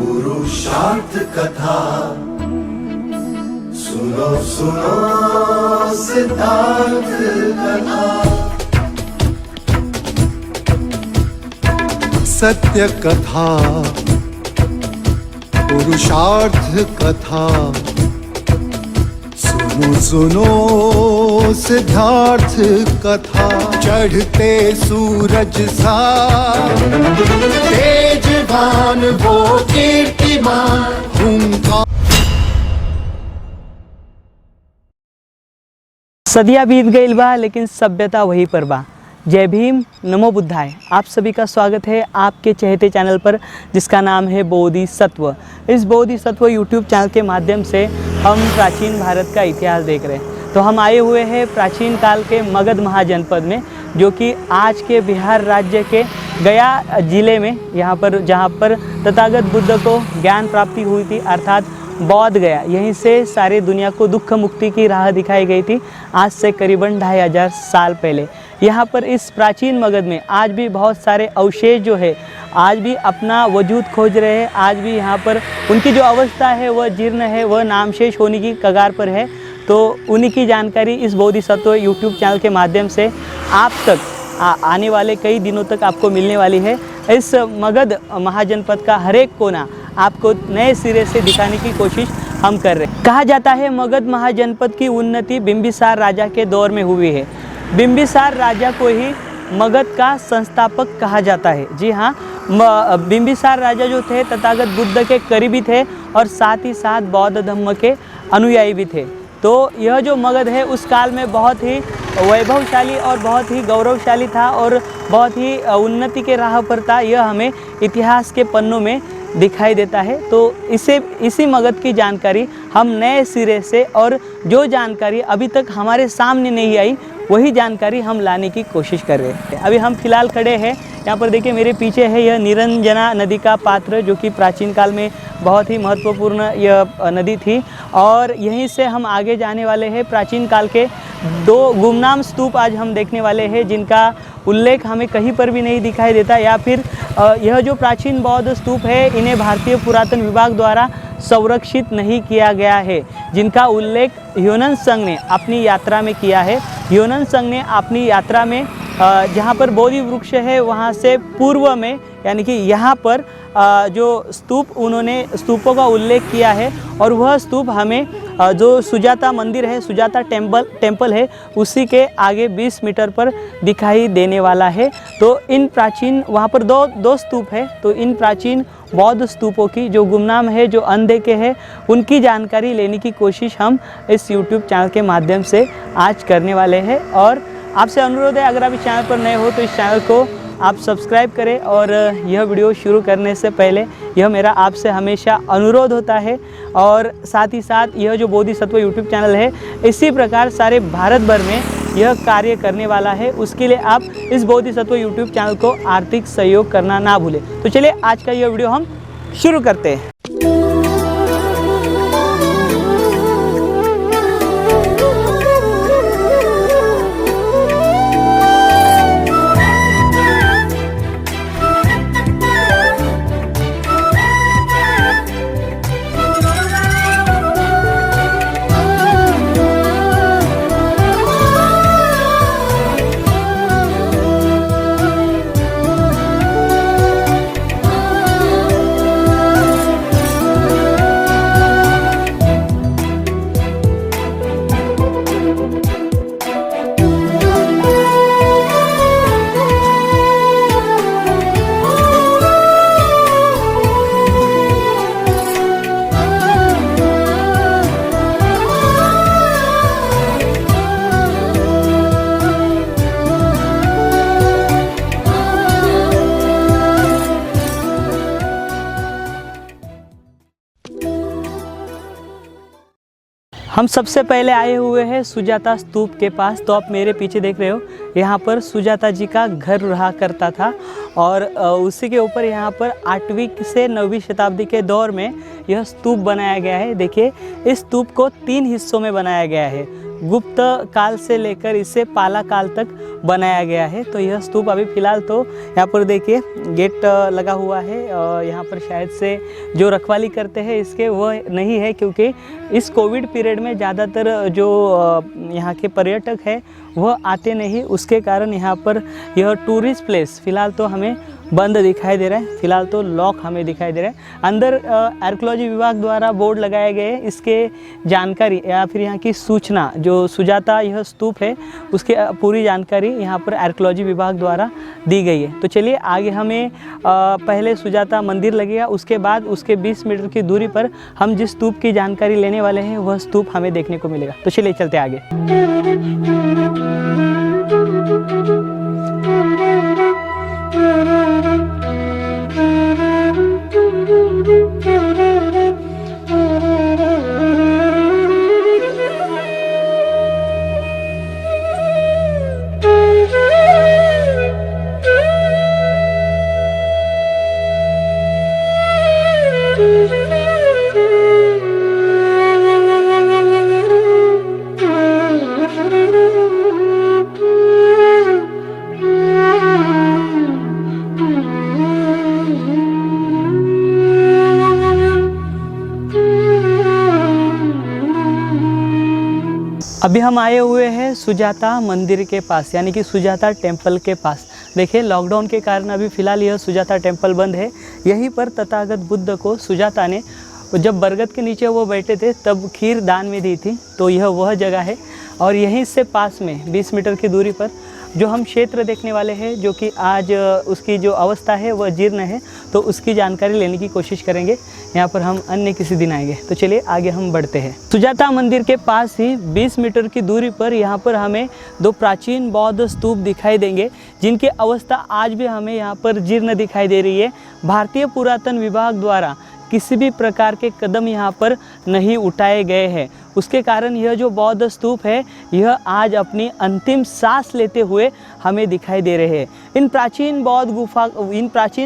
पुरुषार्थ कथा सुनो सुनो सिद्धार्थ कथा। सत्य कथा पुरुषार्थ कथा सुनो सुनो सिद्धार्थ कथा। चढ़ते सूरज सा तेजवान वो कीर्तिमान हुंकार। सदियाँ बीत गई बा लेकिन सभ्यता वही पर बा। जय भीम, नमो बुद्धाय। आप सभी का स्वागत है आपके चहेते चैनल पर जिसका नाम है बोधिसत्व। इस बोधिसत्व यूट्यूब चैनल के माध्यम से हम प्राचीन भारत का इतिहास देख रहे हैं। तो हम आए हुए हैं प्राचीन काल के मगध महाजनपद में, जो कि आज के बिहार राज्य के गया जिले में, यहाँ पर जहाँ पर तथागत बुद्ध को ज्ञान प्राप्ति हुई थी, अर्थात बौद्ध गया। यहीं से सारी दुनिया को दुख मुक्ति की राह दिखाई गई थी आज से करीबन 2500 साल पहले। यहाँ पर इस प्राचीन मगध में आज भी बहुत सारे अवशेष जो है आज भी अपना वजूद खोज रहे हैं। आज भी यहाँ पर उनकी जो अवस्था है वह जीर्ण है, वह नामशेष होने की कगार पर है। तो उन्हीं की जानकारी इस बोधिसत्व यूट्यूब चैनल के माध्यम से आप तक आने वाले कई दिनों तक आपको मिलने वाली है। इस मगध महाजनपद का हर एक कोना आपको नए सिरे से दिखाने की कोशिश हम कर रहे हैं। कहा जाता है मगध महाजनपद की उन्नति बिंबिसार राजा के दौर में हुई है। बिंबिसार राजा को ही मगध का संस्थापक कहा जाता है। जी हाँ, बिंबिसार राजा जो थे तथागत बुद्ध के करीबी थे और साथ ही साथ बौद्ध धर्म के अनुयायी भी थे। तो यह जो मगध है उस काल में बहुत ही वैभवशाली और बहुत ही गौरवशाली था और बहुत ही उन्नति के राह पर था। यह हमें इतिहास के पन्नों में दिखाई देता है। तो इसी मगध की जानकारी हम नए सिरे से, और जो जानकारी अभी तक हमारे सामने नहीं आई वही जानकारी हम लाने की कोशिश कर रहे हैं। अभी हम फिलहाल खड़े हैं यहाँ पर, देखिए मेरे पीछे है यह निरंजना नदी का पात्र, जो कि प्राचीन काल में बहुत ही महत्वपूर्ण यह नदी थी। और यहीं से हम आगे जाने वाले हैं। प्राचीन काल के 2 गुमनाम स्तूप आज हम देखने वाले हैं, जिनका उल्लेख हमें कहीं पर भी नहीं दिखाई देता, या फिर यह जो प्राचीन बौद्ध स्तूप है इन्हें भारतीय पुरातन विभाग द्वारा संरक्षित नहीं किया गया है, जिनका उल्लेख ह्योनन संघ ने अपनी यात्रा में किया है। ह्योनन संघ ने अपनी यात्रा में जहाँ पर बोधि वृक्ष है वहाँ से पूर्व में, यानी कि यहाँ पर जो स्तूप, उन्होंने स्तूपों का उल्लेख किया है। और वह स्तूप हमें जो सुजाता मंदिर है, सुजाता टेम्पल है, उसी के आगे 20 मीटर पर दिखाई देने वाला है। तो इन प्राचीन, वहाँ पर दो स्तूप है। तो इन प्राचीन बौद्ध स्तूपों की जो गुमनाम है, जो अनदेखे हैं, उनकी जानकारी लेने की कोशिश हम इस यूट्यूब चैनल के माध्यम से आज करने वाले हैं। और आपसे अनुरोध है, अगर आप इस चैनल पर नए हो तो इस चैनल को आप सब्सक्राइब करें। और यह वीडियो शुरू करने से पहले यह मेरा आपसे हमेशा अनुरोध होता है। और साथ ही साथ यह जो बोधिसत्व यूट्यूब चैनल है इसी प्रकार सारे भारत भर में यह कार्य करने वाला है। उसके लिए आप इस बोधिसत्व यूट्यूब चैनल को आर्थिक सहयोग करना ना भूलें। तो चलिए आज का यह वीडियो हम शुरू करते हैं। हम सबसे पहले आए हुए हैं सुजाता स्तूप के पास। तो आप मेरे पीछे देख रहे हो, यहाँ पर सुजाता जी का घर रहा करता था। और उसी के ऊपर यहाँ पर 8वीं से 9वीं शताब्दी के दौर में यह स्तूप बनाया गया है। देखिए, इस स्तूप को 3 हिस्सों में बनाया गया है। गुप्त काल से लेकर इसे पाला काल तक बनाया गया है। तो यह स्तूप अभी फ़िलहाल तो यहाँ पर देखिए गेट लगा हुआ है और यहाँ पर शायद से जो रखवाली करते हैं इसके वह नहीं है, क्योंकि इस कोविड पीरियड में ज़्यादातर जो यहाँ के पर्यटक हैं वह आते नहीं, उसके कारण यहाँ पर यह टूरिस्ट प्लेस फ़िलहाल तो हमें बंद दिखाई दे रहा है। फ़िलहाल तो लॉक हमें दिखाई दे रहा है। अंदर आर्कियोलॉजी विभाग द्वारा बोर्ड लगाए गए, इसके जानकारी या फिर यहाँ की सूचना, जो सुजाता यह स्तूप है उसके पूरी जानकारी यहाँ पर आर्कियोलॉजी विभाग द्वारा दी गई है। तो चलिए आगे हमें पहले सुजाता मंदिर लगेगा, उसके बाद उसके 20 मीटर की दूरी पर हम जिस स्तूप की जानकारी लेने वाले हैं वह स्तूप हमें देखने को मिलेगा। तो चलिए चलते आगे। अभी हम आए हुए हैं सुजाता मंदिर के पास, यानी कि सुजाता टेम्पल के पास। देखिए लॉकडाउन के कारण अभी फ़िलहाल यह सुजाता टेम्पल बंद है। यहीं पर तथागत बुद्ध को सुजाता ने जब बरगद के नीचे वो बैठे थे तब खीर दान में दी थी। तो यह वह जगह है और यहीं से पास में 20 मीटर की दूरी पर जो हम क्षेत्र देखने वाले हैं, जो कि आज उसकी जो अवस्था है वह जीर्ण है, तो उसकी जानकारी लेने की कोशिश करेंगे। यहाँ पर हम अन्य किसी दिन आएंगे। तो चलिए आगे हम बढ़ते हैं। सुजाता मंदिर के पास ही 20 मीटर की दूरी पर यहाँ पर हमें 2 प्राचीन बौद्ध स्तूप दिखाई देंगे, जिनकी अवस्था आज भी हमें यहाँ पर जीर्ण दिखाई दे रही है। भारतीय पुरातन विभाग द्वारा किसी भी प्रकार के कदम यहाँ पर नहीं उठाए गए हैं, उसके कारण यह जो बौद्ध स्तूप है यह आज अपनी अंतिम सांस लेते हुए हमें दिखाई दे रहे हैं। इन प्राचीन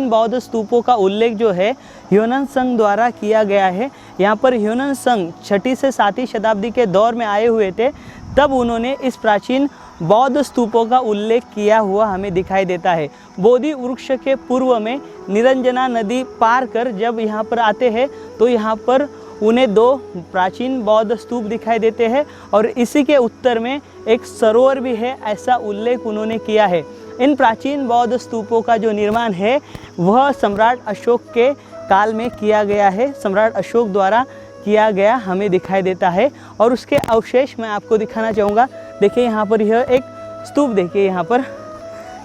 बौद्ध स्तूपों का उल्लेख जो है ह्योनन संघ द्वारा किया गया है। यहाँ पर ह्योनन संघ 6वीं से 7वीं शताब्दी के दौर में आए हुए थे, तब उन्होंने इस प्राचीन बौद्ध स्तूपों का उल्लेख किया हुआ हमें दिखाई देता है। बोधि वृक्ष के पूर्व में निरंजना नदी पार कर जब यहाँ पर आते हैं तो यहाँ पर उन्हें 2 प्राचीन बौद्ध स्तूप दिखाई देते हैं और इसी के उत्तर में एक सरोवर भी है, ऐसा उल्लेख उन्होंने किया है। इन प्राचीन बौद्ध स्तूपों का जो निर्माण है वह सम्राट अशोक के काल में किया गया है, सम्राट अशोक द्वारा किया गया हमें दिखाई देता है। और उसके अवशेष मैं आपको दिखाना चाहूँगा। देखिए यहाँ पर यह एक स्तूप, देखिए यहाँ पर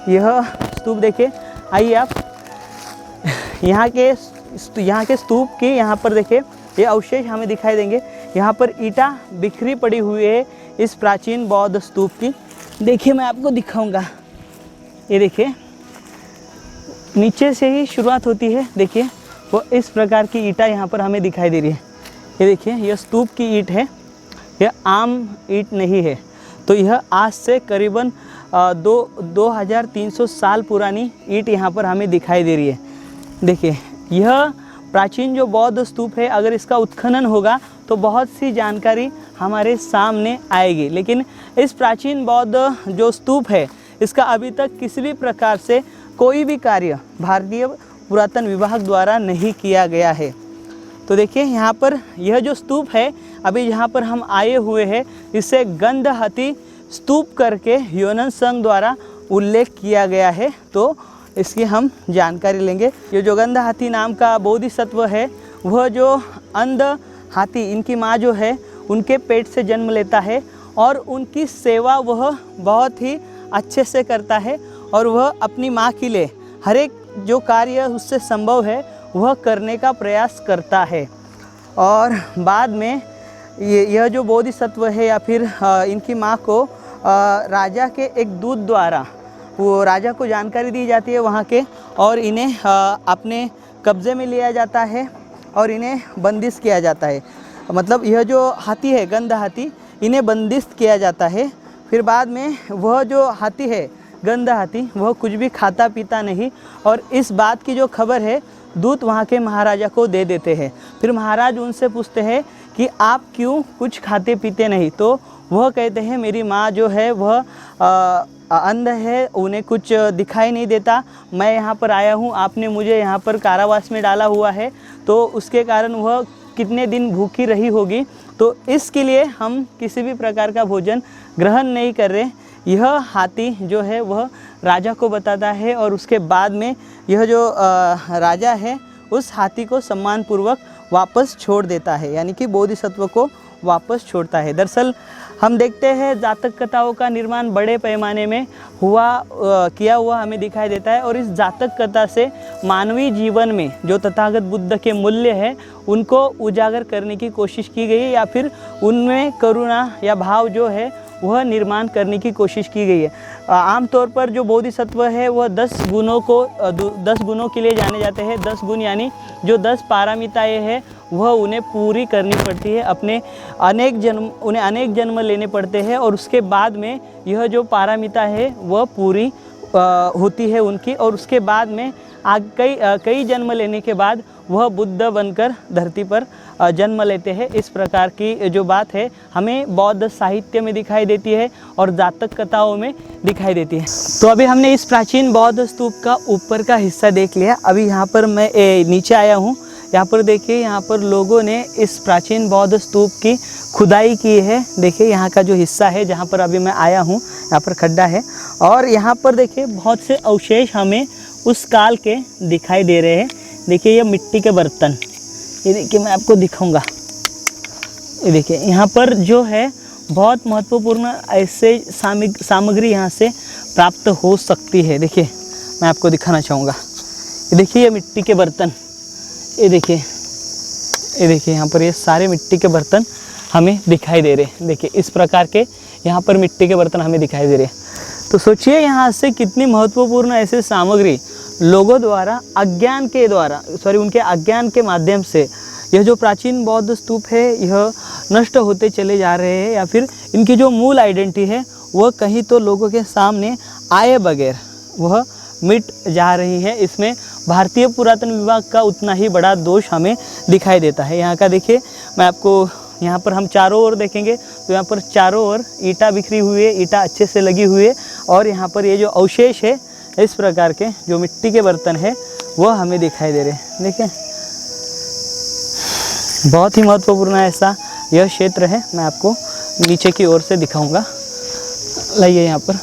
यह स्तूप देखिए। आइए आप यहाँ के स्तूप की यहाँ पर देखिए ये अवशेष हमें दिखाई देंगे। यहाँ पर ईंटा बिखरी पड़ी हुई है इस प्राचीन बौद्ध स्तूप की। देखिए मैं आपको दिखाऊंगा, ये देखिए नीचे से ही शुरुआत होती है। देखिए वो इस प्रकार की ईंटा यहाँ पर हमें दिखाई दे रही है। ये देखिए यह स्तूप की ईंट है, यह आम ईंट नहीं है। तो यह आज से करीबन 2300 साल पुरानी ईंट यहाँ पर हमें दिखाई दे रही है। देखिए यह प्राचीन जो बौद्ध स्तूप है, अगर इसका उत्खनन होगा तो बहुत सी जानकारी हमारे सामने आएगी, लेकिन इस प्राचीन बौद्ध जो स्तूप है इसका अभी तक किसी भी प्रकार से कोई भी कार्य भारतीय पुरातन विभाग द्वारा नहीं किया गया है। तो देखिए यहाँ पर यह जो स्तूप है अभी जहाँ पर हम आए हुए हैं, इसे गंधहती स्तूप करके ह्योनन संघ द्वारा उल्लेख किया गया है। तो इसकी हम जानकारी लेंगे। ये जो गंधहाती नाम का बोधिसत्व है वह जो अंध हाथी, इनकी माँ जो है उनके पेट से जन्म लेता है और उनकी सेवा वह बहुत ही अच्छे से करता है और वह अपनी माँ के लिए हर एक जो कार्य उससे संभव है वह करने का प्रयास करता है। और बाद में यह जो बोधिसत्व है या फिर इनकी माँ को राजा के एक दूत द्वारा वो राजा को जानकारी दी जाती है वहाँ के, और इन्हें अपने कब्ज़े में लिया जाता है और इन्हें बंदिश किया जाता है। मतलब यह जो हाथी है गंध हाथी, इन्हें बंदिश किया जाता है। फिर बाद में वह जो हाथी है गंध हाथी वह कुछ भी खाता पीता नहीं, और इस बात की जो खबर है दूत वहाँ के महाराजा को दे देते हैं। फिर महाराज उनसे पूछते हैं कि आप क्यों कुछ खाते पीते नहीं, तो वह कहते हैं मेरी माँ जो है वह अंध है, उन्हें कुछ दिखाई नहीं देता, मैं यहाँ पर आया हूँ, आपने मुझे यहाँ पर कारावास में डाला हुआ है, तो उसके कारण वह कितने दिन भूखी रही होगी, तो इसके लिए हम किसी भी प्रकार का भोजन ग्रहण नहीं कर रहे। यह हाथी जो है वह राजा को बताता है और उसके बाद में यह जो राजा है उस हाथी को सम्मानपूर्वक वापस छोड़ देता है, यानी कि बोधिसत्व को वापस छोड़ता है। दरअसल हम देखते हैं जातक कथाओं का निर्माण बड़े पैमाने में किया हुआ हमें दिखाई देता है, और इस जातक कथा से मानवीय जीवन में जो तथागत बुद्ध के मूल्य है उनको उजागर करने की कोशिश की गई है, या फिर उनमें करुणा या भाव जो है वह निर्माण करने की कोशिश की गई है। आमतौर पर जो बोधिसत्व है वह 10 गुणों के लिए जाने जाते हैं। 10 गुण यानी जो 10 पारमिताएँ हैं वह उन्हें पूरी करनी पड़ती है, उन्हें अनेक जन्म लेने पड़ते हैं, और उसके बाद में यह जो पारमिता है वह पूरी होती है उनकी, और उसके बाद में कई जन्म लेने के बाद वह बुद्ध बनकर धरती पर जन्म लेते हैं। इस प्रकार की जो बात है हमें बौद्ध साहित्य में दिखाई देती है और जातक कथाओं में दिखाई देती है। तो अभी हमने इस प्राचीन बौद्ध स्तूप का ऊपर का हिस्सा देख लिया। अभी यहाँ पर मैं नीचे आया हूँ। यहाँ पर देखिए, यहाँ पर लोगों ने इस प्राचीन बौद्ध स्तूप की खुदाई की है। देखिए यहाँ का जो हिस्सा है जहाँ पर अभी मैं आया हूँ, यहाँ पर खड्डा है, और यहाँ पर देखिए बहुत से अवशेष हमें उस काल के दिखाई दे रहे हैं। देखिए ये मिट्टी के बर्तन, ये देखिए मैं आपको दिखाऊंगा। ये देखिए यहाँ पर जो है बहुत महत्वपूर्ण ऐसे सामग्री यहाँ से प्राप्त हो सकती है। देखिए मैं आपको दिखाना चाहूँगा। ये देखिए ये मिट्टी के बर्तन, ये देखिए यहाँ पर ये सारे मिट्टी के बर्तन हमें दिखाई दे रहे हैं। देखिए इस प्रकार के यहाँ पर मिट्टी के बर्तन हमें दिखाई दे रहे हैं। तो सोचिए यहाँ से कितनी महत्वपूर्ण ऐसे सामग्री लोगों द्वारा उनके अज्ञान के माध्यम से यह जो प्राचीन बौद्ध स्तूप है यह नष्ट होते चले जा रहे हैं, या फिर इनकी जो मूल आइडेंटिटी है वह कहीं तो लोगों के सामने आए बगैर वह मिट जा रही है। इसमें भारतीय पुरातन विभाग का उतना ही बड़ा दोष हमें दिखाई देता है। यहाँ का देखिए, मैं आपको यहाँ पर हम चारों ओर देखेंगे तो यहाँ पर चारों ओर ईंटा बिखरी हुई है, ईंटा अच्छे से लगी हुई है, और यहाँ पर ये जो अवशेष है इस प्रकार के जो मिट्टी के बर्तन है वह हमें दिखाई दे रहे हैं। देखिए बहुत ही महत्वपूर्ण ऐसा यह क्षेत्र है। मैं आपको नीचे की ओर से दिखाऊंगा। लाइए यहाँ पर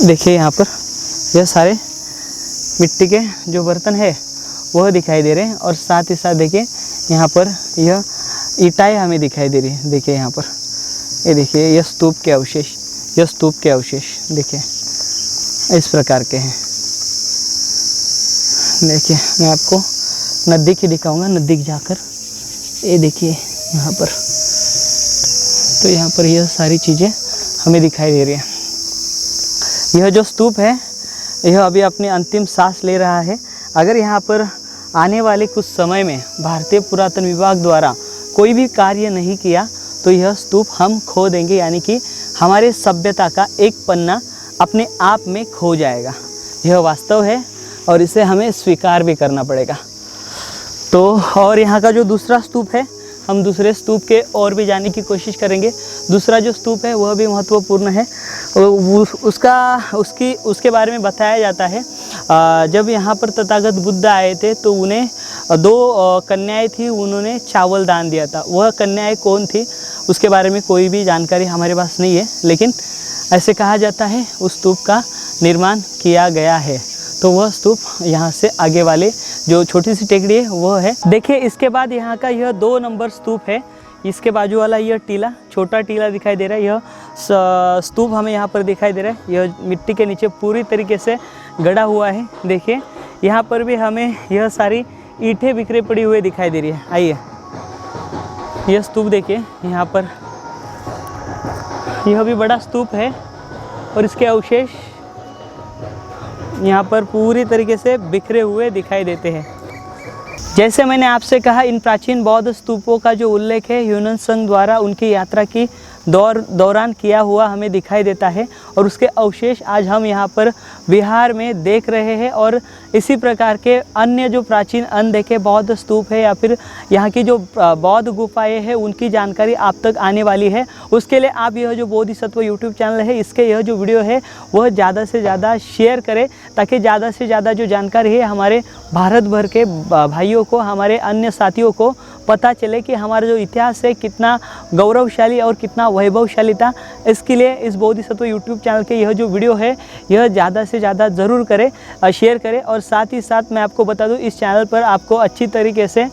देखिए, यहाँ पर यह सारे मिट्टी के जो बर्तन है वह दिखाई दे रहे हैं, और साथ ही साथ देखिए यहाँ पर यह ईंटें हमें दिखाई दे रही है। देखिए यहाँ पर ये देखिए यह स्तूप के अवशेष देखिए इस प्रकार के हैं। देखिए मैं आपको नज़दीक ही दिखाऊंगा, नज़दीक जाकर। ये देखिए यहाँ पर, तो यहाँ पर यह सारी चीज़ें हमें दिखाई दे रही हैं। यह जो स्तूप है यह अभी अपनी अंतिम सांस ले रहा है। अगर यहाँ पर आने वाले कुछ समय में भारतीय पुरातन विभाग द्वारा कोई भी कार्य नहीं किया तो यह स्तूप हम खो देंगे, यानी कि हमारे सभ्यता का एक पन्ना अपने आप में खो जाएगा। यह वास्तव है और इसे हमें स्वीकार भी करना पड़ेगा। तो और यहाँ का जो दूसरा स्तूप है, हम दूसरे स्तूप के और भी जाने की कोशिश करेंगे। दूसरा जो स्तूप है वह भी महत्वपूर्ण है। उसके बारे में बताया जाता है, जब यहाँ पर तथागत बुद्ध आए थे तो उन्हें 2 कन्याएं थी, उन्होंने चावल दान दिया था। वह कन्याएं कौन थी उसके बारे में कोई भी जानकारी हमारे पास नहीं है, लेकिन ऐसे कहा जाता है उस स्तूप का निर्माण किया गया है। तो वह स्तूप यहाँ से आगे वाले जो छोटी सी टेकड़ी है वह है। देखिए इसके बाद यहाँ का यह 2 नंबर स्तूप है। इसके बाजू वाला यह टीला, छोटा टीला दिखाई दे रहा है। यह स्तूप हमें यहाँ पर दिखाई दे रहा है। यह मिट्टी के नीचे पूरी तरीके से गड़ा हुआ है। देखिए यहाँ पर भी हमें यह सारी ईंटें बिखरे पड़ी हुई दिखाई दे रही है। आइए यह स्तूप देखिए, यहाँ पर यह भी बड़ा स्तूप है और इसके अवशेष यहाँ पर पूरी तरीके से बिखरे हुए दिखाई देते हैं। जैसे मैंने आपसे कहा, इन प्राचीन बौद्ध स्तूपों का जो उल्लेख है ह्यूनन संघ द्वारा उनकी यात्रा की दौरान किया हुआ हमें दिखाई देता है और उसके अवशेष आज हम यहाँ पर बिहार में देख रहे हैं। और इसी प्रकार के अन्य जो प्राचीन अनदेखे बौद्ध स्तूप है या फिर यहाँ की जो बौद्ध गुफाएं हैं उनकी जानकारी आप तक आने वाली है। उसके लिए आप यह जो बोधिसत्व यूट्यूब चैनल है इसके यह जो वीडियो है वह ज़्यादा से ज़्यादा शेयर करें, ताकि ज़्यादा से ज़्यादा जो जानकारी है हमारे भारत भर के भाइयों को, हमारे अन्य साथियों को पता चले कि हमारा जो इतिहास है कितना गौरवशाली और कितना वैभवशाली था। इसके लिए इस बोधिसत्व यूट्यूब चैनल के यह जो वीडियो है यह ज़्यादा से ज़्यादा ज़रूर करें, शेयर करें। और साथ ही साथ मैं आपको बता दूं, इस चैनल पर आपको अच्छी तरीके से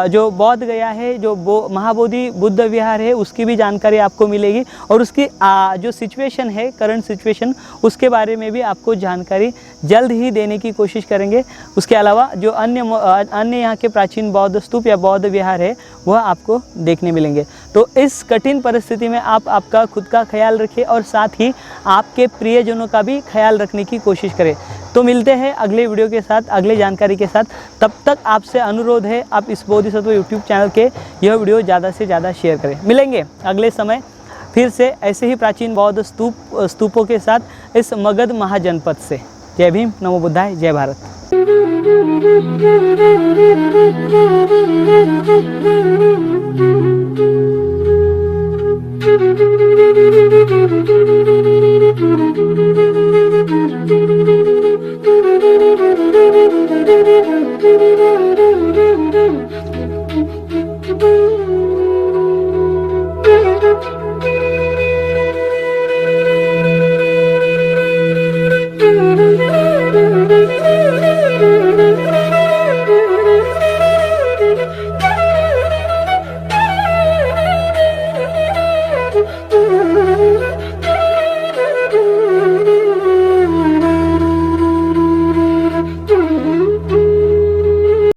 जो बोध गया है, जो महाबोधि बुद्ध विहार है उसकी भी जानकारी आपको मिलेगी और उसकी जो सिचुएशन है, करंट सिचुएशन, उसके बारे में भी आपको जानकारी जल्द ही देने की कोशिश करेंगे। उसके अलावा जो अन्य यहाँ के प्राचीन बौद्ध स्तूप या बौद्ध विहार है वह आपको देखने मिलेंगे। तो इस कठिन परिस्थिति में आप आपका खुद का ख्याल रखिए और साथ ही आपके प्रियजनों का भी ख्याल रखने की कोशिश करें। तो मिलते हैं अगले वीडियो के साथ, अगले जानकारी के साथ। तब तक आपसे अनुरोध है आप इस बोधिसत्व यूट्यूब चैनल के यह वीडियो ज़्यादा से ज़्यादा शेयर करें। मिलेंगे अगले समय फिर से ऐसे ही प्राचीन बौद्ध स्तूपों के साथ इस मगध महाजनपद से। जय भीम, नमो बुद्धाय, जय भारत। Thank you.